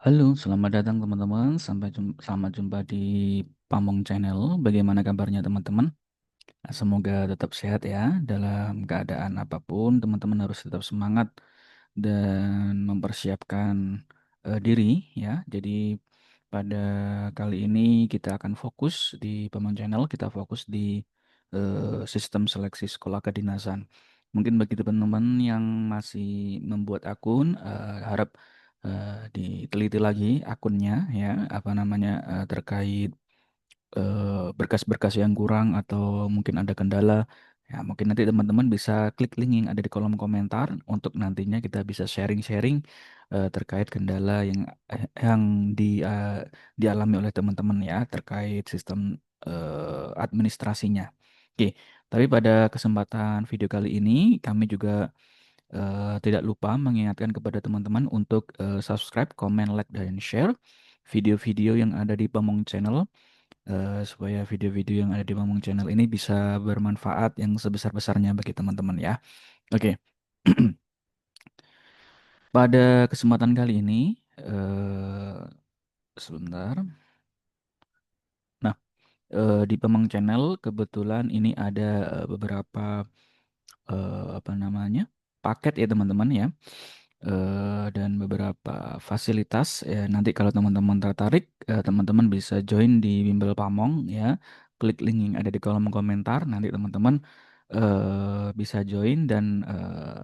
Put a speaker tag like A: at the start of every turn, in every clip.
A: Halo, selamat datang teman-teman. Selamat jumpa di Pamong Channel. Bagaimana kabarnya teman-teman? Nah, semoga tetap sehat ya dalam keadaan apapun. Teman-teman harus tetap semangat dan mempersiapkan diri ya. Jadi pada kali ini kita akan fokus di Pamong Channel. Kita fokus di sistem seleksi sekolah kedinasan. Mungkin bagi teman-teman yang masih membuat akun, harap diteliti lagi akunnya ya, apa namanya terkait berkas-berkas yang kurang atau mungkin ada kendala. Ya, mungkin nanti teman-teman bisa klik link yang ada di kolom komentar untuk nantinya kita bisa sharing-sharing terkait kendala yang dialami oleh teman-teman ya terkait sistem administrasinya. Oke, tapi pada kesempatan video kali ini kami juga tidak lupa mengingatkan kepada teman-teman untuk subscribe, comment, like, dan share video-video yang ada di Pamong Channel supaya video-video yang ada di Pamong Channel ini bisa bermanfaat yang sebesar-besarnya bagi teman-teman ya. Oke, pada kesempatan kali ini sebentar. Nah, di Pamong Channel kebetulan ini ada beberapa apa namanya paket ya teman-teman ya. Dan beberapa fasilitas ya nanti kalau teman-teman tertarik teman-teman bisa join di Bimbel Pamong ya, klik link yang ada di kolom komentar, nanti teman-teman bisa join dan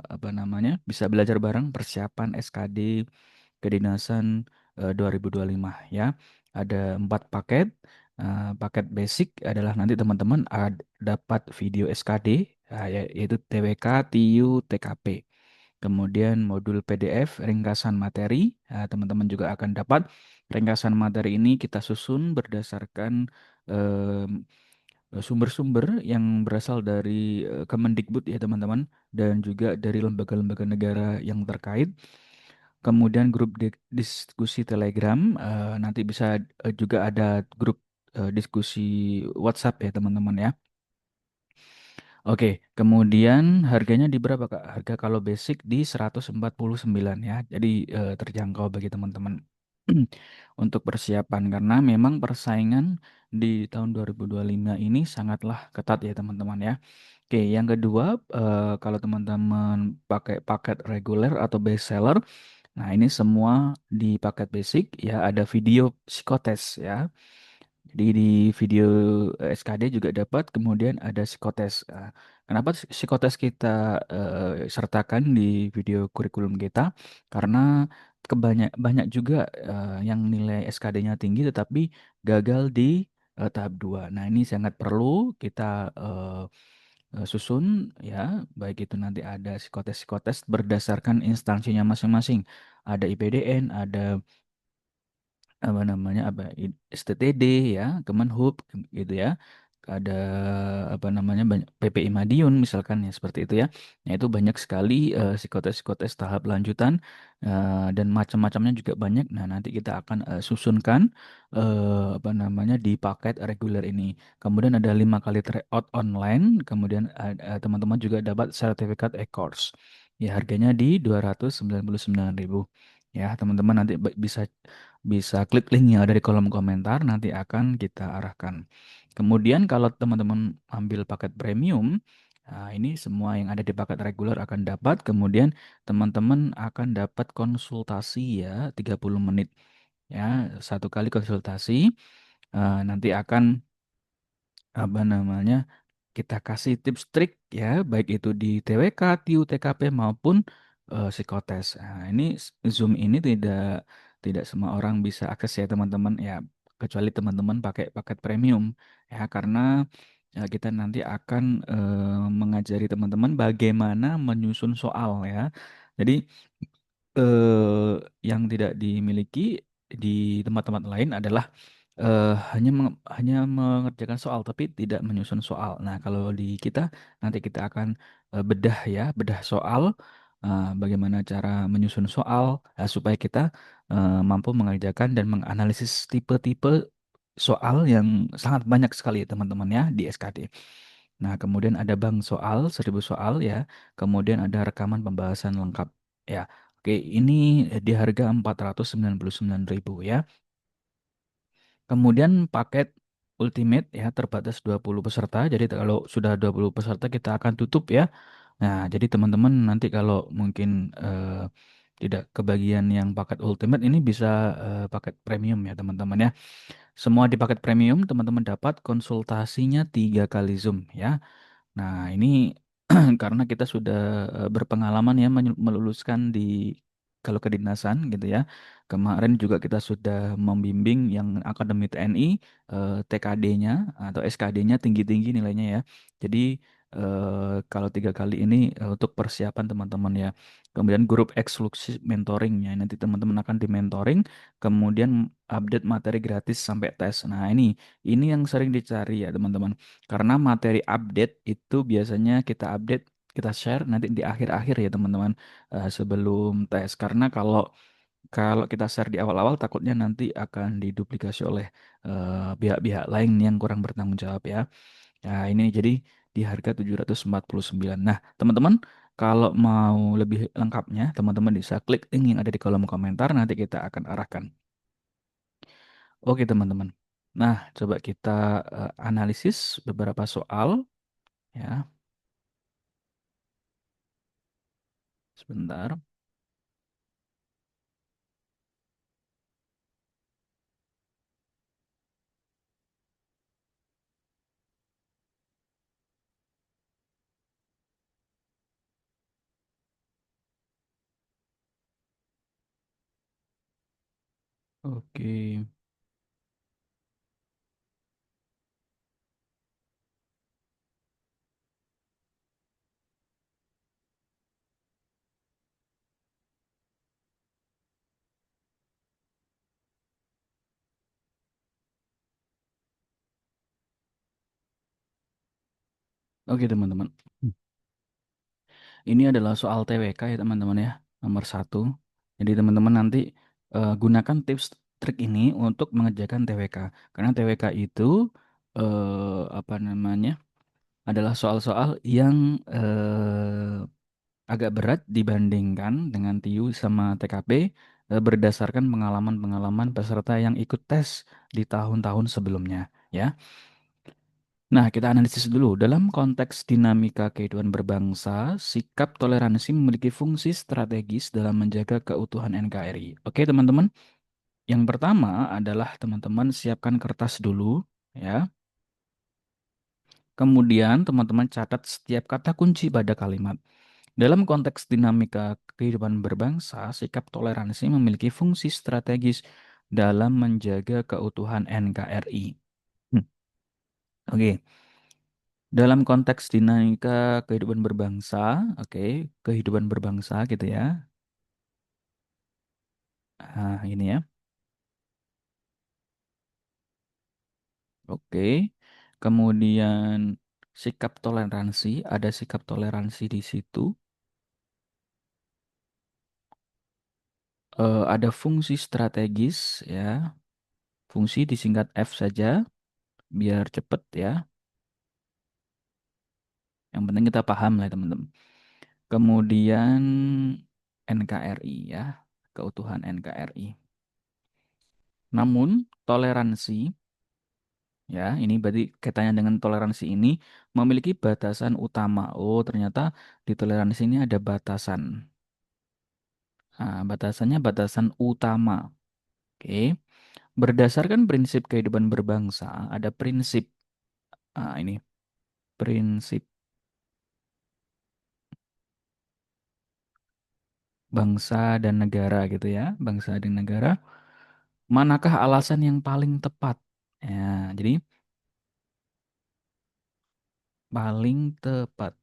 A: apa namanya bisa belajar bareng persiapan SKD kedinasan 2025 ya. Ada 4 paket. Paket basic adalah nanti teman-teman dapat video SKD yaitu TWK, TIU, TKP. Kemudian modul PDF ringkasan materi, teman-teman juga akan dapat ringkasan materi ini kita susun berdasarkan em, sumber-sumber yang berasal dari Kemendikbud ya teman-teman dan juga dari lembaga-lembaga negara yang terkait. Kemudian grup diskusi Telegram, nanti bisa juga ada grup diskusi WhatsApp ya teman-teman ya. Oke, kemudian harganya di berapa Kak? Harga kalau basic di 149 ya. Jadi terjangkau bagi teman-teman untuk persiapan karena memang persaingan di tahun 2025 ini sangatlah ketat ya teman-teman ya. Oke, yang kedua kalau teman-teman pakai paket reguler atau best seller, nah ini semua di paket basic ya ada video psikotes ya. Jadi di video SKD juga dapat, kemudian ada psikotes. Kenapa psikotes kita sertakan di video kurikulum kita? Karena banyak juga yang nilai SKD-nya tinggi tetapi gagal di tahap 2. Nah, ini sangat perlu kita eh, susun ya, baik itu nanti ada psikotes-psikotes berdasarkan instansinya masing-masing. Ada IPDN, ada apa namanya STTD ya, Kemenhub gitu ya. Ada apa namanya banyak PPI Madiun misalkan ya seperti itu ya. Nah, itu banyak sekali psikotes-psikotes tahap lanjutan dan macam-macamnya juga banyak. Nah, nanti kita akan susunkan apa namanya di paket reguler ini. Kemudian ada 5 kali tryout online, kemudian teman-teman juga dapat sertifikat e-course. Ya, harganya di 299.000. Ya, teman-teman nanti bisa bisa klik link yang ada di kolom komentar, nanti akan kita arahkan. Kemudian kalau teman-teman ambil paket premium, nah ini semua yang ada di paket reguler akan dapat. Kemudian teman-teman akan dapat konsultasi ya 30 menit ya, 1 kali konsultasi. Nanti akan apa namanya kita kasih tips trik ya, baik itu di TWK, TIU, TKP maupun psikotes. Nah, ini Zoom ini tidak semua orang bisa akses ya teman-teman ya, kecuali teman-teman pakai paket premium ya, karena kita nanti akan mengajari teman-teman bagaimana menyusun soal ya. Jadi yang tidak dimiliki di tempat-tempat lain adalah hanya mengerjakan soal tapi tidak menyusun soal. Nah, kalau di kita nanti kita akan bedah ya, bedah soal, bagaimana cara menyusun soal supaya kita mampu mengerjakan dan menganalisis tipe-tipe soal yang sangat banyak sekali teman-teman ya di SKD. Nah, kemudian ada bank soal, 1.000 soal ya. Kemudian ada rekaman pembahasan lengkap ya. Oke, ini di harga 499.000 ya. Kemudian paket Ultimate ya terbatas 20 peserta. Jadi kalau sudah 20 peserta kita akan tutup ya. Nah, jadi teman-teman nanti kalau mungkin tidak kebagian yang paket Ultimate ini bisa paket premium ya teman-teman ya. Semua di paket premium teman-teman dapat konsultasinya 3 kali Zoom ya. Nah, ini karena kita sudah berpengalaman ya meluluskan di kalau kedinasan gitu ya. Kemarin juga kita sudah membimbing yang Akademi TNI, TKD-nya atau SKD-nya tinggi-tinggi nilainya ya. Jadi kalau 3 kali ini untuk persiapan teman-teman ya. Kemudian grup eksklusif mentoringnya nanti teman-teman akan di mentoring, kemudian update materi gratis sampai tes. Nah ini yang sering dicari ya teman-teman. Karena materi update itu biasanya kita update, kita share nanti di akhir-akhir ya teman-teman, sebelum tes. Karena kalau kalau kita share di awal-awal takutnya nanti akan diduplikasi oleh pihak-pihak lain yang kurang bertanggung jawab ya. Nah, ini jadi di harga 749. Nah, teman-teman, kalau mau lebih lengkapnya, teman-teman bisa klik link yang ada di kolom komentar, nanti kita akan arahkan. Oke, teman-teman. Nah, coba kita analisis beberapa soal ya. Sebentar. Oke. Oke, teman-teman. Ini adalah soal TWK ya, teman-teman ya. Nomor 1. Jadi, teman-teman nanti gunakan tips trik ini untuk mengerjakan TWK. Karena TWK itu apa namanya? Adalah soal-soal yang agak berat dibandingkan dengan TIU sama TKP, berdasarkan pengalaman-pengalaman peserta yang ikut tes di tahun-tahun sebelumnya ya. Nah, kita analisis dulu. Dalam konteks dinamika kehidupan berbangsa, sikap toleransi memiliki fungsi strategis dalam menjaga keutuhan NKRI. Oke, teman-teman. Yang pertama adalah teman-teman siapkan kertas dulu, ya. Kemudian teman-teman catat setiap kata kunci pada kalimat. Dalam konteks dinamika kehidupan berbangsa, sikap toleransi memiliki fungsi strategis dalam menjaga keutuhan NKRI. Hmm, Oke. Dalam konteks dinamika kehidupan berbangsa, oke, kehidupan berbangsa gitu ya. Ini ya. Oke. Kemudian sikap toleransi, ada sikap toleransi di situ. Ada fungsi strategis ya. Fungsi disingkat F saja biar cepet ya. Yang penting kita paham lah teman-teman. Kemudian NKRI ya, keutuhan NKRI. Namun toleransi ya, ini berarti kaitannya dengan toleransi ini memiliki batasan utama. Oh, ternyata di toleransi ini ada batasan. Nah, batasannya batasan utama. Oke. Berdasarkan prinsip kehidupan berbangsa, ada prinsip. Ini prinsip bangsa dan negara gitu ya, bangsa dan negara. Manakah alasan yang paling tepat? Ya, jadi paling tepat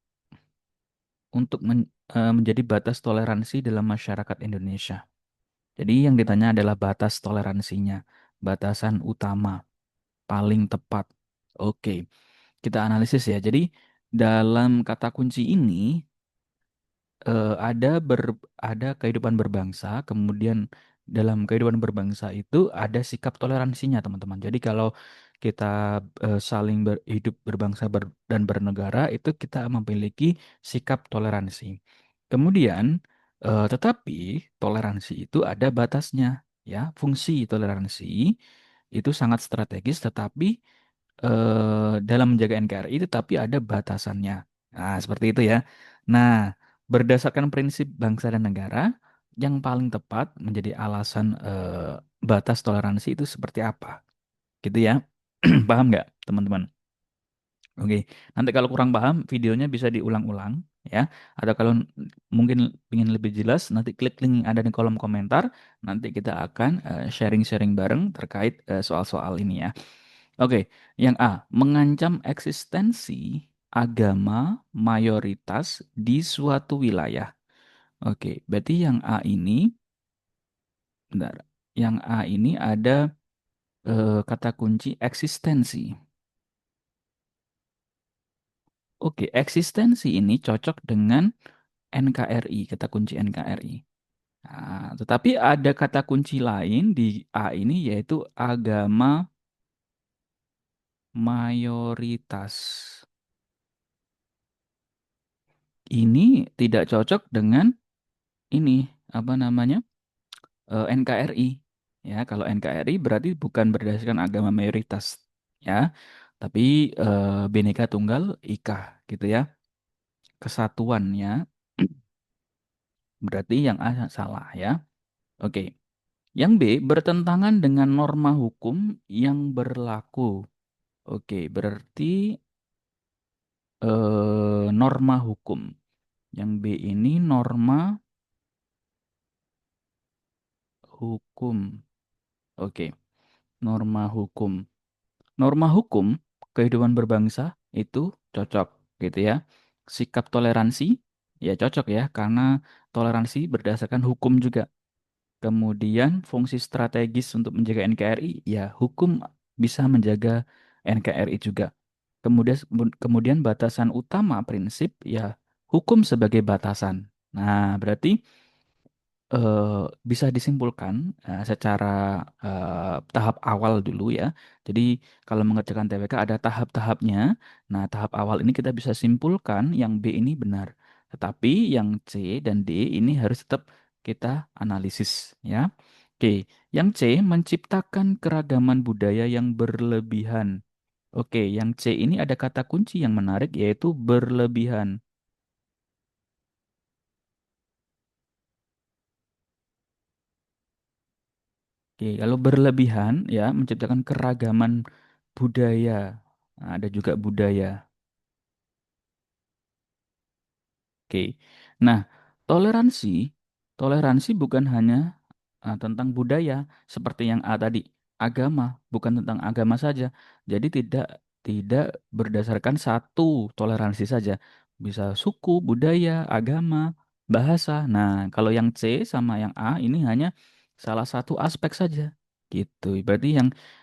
A: untuk menjadi batas toleransi dalam masyarakat Indonesia. Jadi yang ditanya adalah batas toleransinya, batasan utama, paling tepat. Oke, kita analisis ya. Jadi dalam kata kunci ini ada ada kehidupan berbangsa, kemudian dalam kehidupan berbangsa itu ada sikap toleransinya, teman-teman. Jadi kalau kita saling hidup berbangsa dan bernegara itu kita memiliki sikap toleransi. Kemudian Tetapi toleransi itu ada batasnya, ya. Fungsi toleransi itu sangat strategis, tetapi dalam menjaga NKRI tetapi ada batasannya. Nah, seperti itu ya. Nah, berdasarkan prinsip bangsa dan negara, yang paling tepat menjadi alasan batas toleransi itu seperti apa? Gitu ya. Paham nggak, teman-teman? Oke, nanti kalau kurang paham, videonya bisa diulang-ulang ya. Atau kalau mungkin ingin lebih jelas, nanti klik link yang ada di kolom komentar. Nanti kita akan sharing-sharing bareng terkait soal-soal ini ya. Oke, yang A, mengancam eksistensi agama mayoritas di suatu wilayah. Oke, berarti yang A ini, bentar, yang A ini ada kata kunci eksistensi. Oke, eksistensi ini cocok dengan NKRI, kata kunci NKRI. Nah, tetapi ada kata kunci lain di A ini yaitu agama mayoritas. Ini tidak cocok dengan ini apa namanya NKRI ya. Kalau NKRI berarti bukan berdasarkan agama mayoritas ya, tapi Bhinneka Tunggal Ika gitu ya, kesatuannya. Berarti yang A salah ya. Oke, yang B bertentangan dengan norma hukum yang berlaku. Oke, berarti norma hukum. Yang B ini norma hukum. Oke, norma hukum. Norma hukum kehidupan berbangsa itu cocok gitu ya. Sikap toleransi ya cocok ya karena toleransi berdasarkan hukum juga. Kemudian fungsi strategis untuk menjaga NKRI ya hukum bisa menjaga NKRI juga. Kemudian batasan utama prinsip ya hukum sebagai batasan. Nah, berarti eh, bisa disimpulkan secara tahap awal dulu ya. Jadi kalau mengerjakan TWK ada tahap-tahapnya. Nah, tahap awal ini kita bisa simpulkan yang B ini benar. Tetapi yang C dan D ini harus tetap kita analisis ya. Oke, yang C menciptakan keragaman budaya yang berlebihan. Oke, yang C ini ada kata kunci yang menarik yaitu berlebihan. Oke, kalau berlebihan ya menciptakan keragaman budaya. Nah, ada juga budaya. Oke. Nah, toleransi, toleransi bukan hanya tentang budaya seperti yang A tadi, agama bukan tentang agama saja. Jadi tidak berdasarkan satu toleransi saja, bisa suku, budaya, agama, bahasa. Nah, kalau yang C sama yang A ini hanya salah satu aspek saja, gitu. Berarti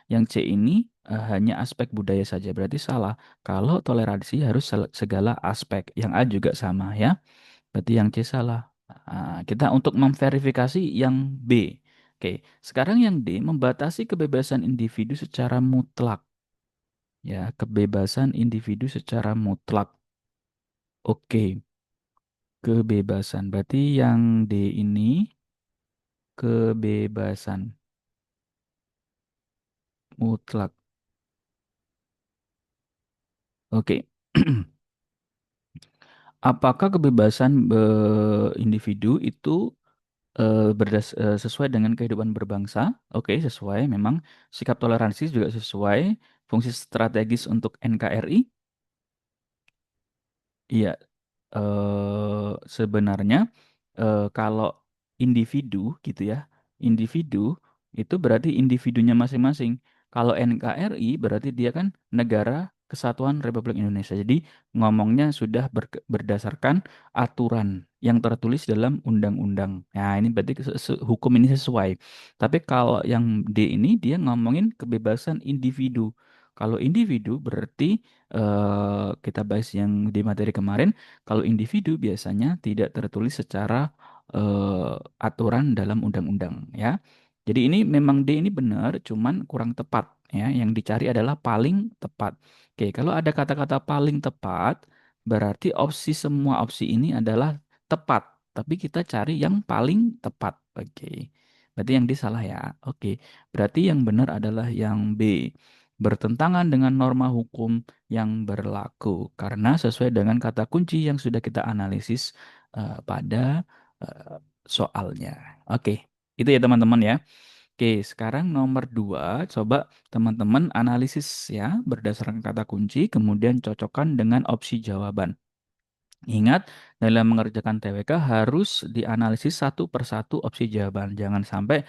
A: yang C ini hanya aspek budaya saja, berarti salah. Kalau toleransi harus segala aspek. Yang A juga sama ya. Berarti yang C salah. Kita untuk memverifikasi yang B. Oke, sekarang yang D membatasi kebebasan individu secara mutlak. Ya, kebebasan individu secara mutlak. Oke, kebebasan. Berarti yang D ini kebebasan mutlak. Oke. Apakah kebebasan individu itu sesuai dengan kehidupan berbangsa? Oke, sesuai. Memang sikap toleransi juga sesuai. Fungsi strategis untuk NKRI? Iya, sebenarnya kalau individu gitu ya, individu itu berarti individunya masing-masing. Kalau NKRI berarti dia kan Negara Kesatuan Republik Indonesia. Jadi ngomongnya sudah berdasarkan aturan yang tertulis dalam undang-undang. Nah, ini berarti hukum ini sesuai. Tapi kalau yang D ini dia ngomongin kebebasan individu. Kalau individu berarti kita bahas yang di materi kemarin, kalau individu biasanya tidak tertulis secara aturan dalam undang-undang ya. Jadi ini memang D ini benar, cuman kurang tepat ya. Yang dicari adalah paling tepat. Oke, kalau ada kata-kata paling tepat, berarti semua opsi ini adalah tepat. tapi kita cari yang paling tepat. Oke. Berarti yang D salah ya. Oke. Berarti yang benar adalah yang B. Bertentangan dengan norma hukum yang berlaku karena sesuai dengan kata kunci yang sudah kita analisis pada eh, soalnya. Oke. Itu ya teman-teman ya. Oke, sekarang nomor dua, coba teman-teman analisis ya berdasarkan kata kunci, kemudian cocokkan dengan opsi jawaban. Ingat, dalam mengerjakan TWK harus dianalisis satu persatu opsi jawaban. Jangan sampai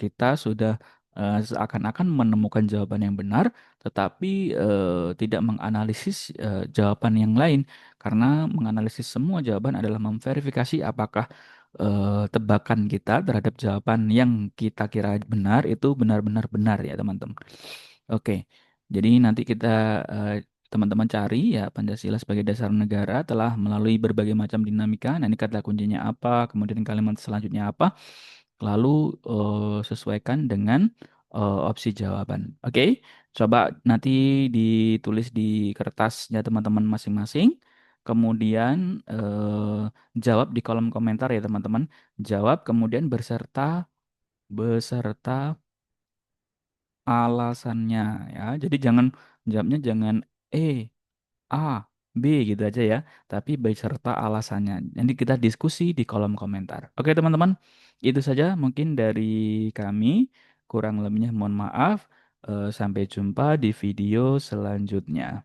A: kita sudah seakan-akan menemukan jawaban yang benar, tetapi tidak menganalisis jawaban yang lain. Karena menganalisis semua jawaban adalah memverifikasi apakah tebakan kita terhadap jawaban yang kita kira benar itu benar-benar benar ya teman-teman. Oke, jadi nanti kita eh, teman-teman cari ya Pancasila sebagai dasar negara telah melalui berbagai macam dinamika. Nah, ini kata kuncinya apa, kemudian kalimat selanjutnya apa, lalu sesuaikan dengan opsi jawaban. Oke, coba nanti ditulis di kertasnya teman-teman masing-masing. Kemudian jawab di kolom komentar ya teman-teman. Jawab kemudian beserta beserta alasannya ya. Jadi jangan jawabnya jangan E, A, B gitu aja ya, tapi beserta alasannya. Nanti kita diskusi di kolom komentar. Oke teman-teman, itu saja mungkin dari kami. Kurang lebihnya mohon maaf. Sampai jumpa di video selanjutnya.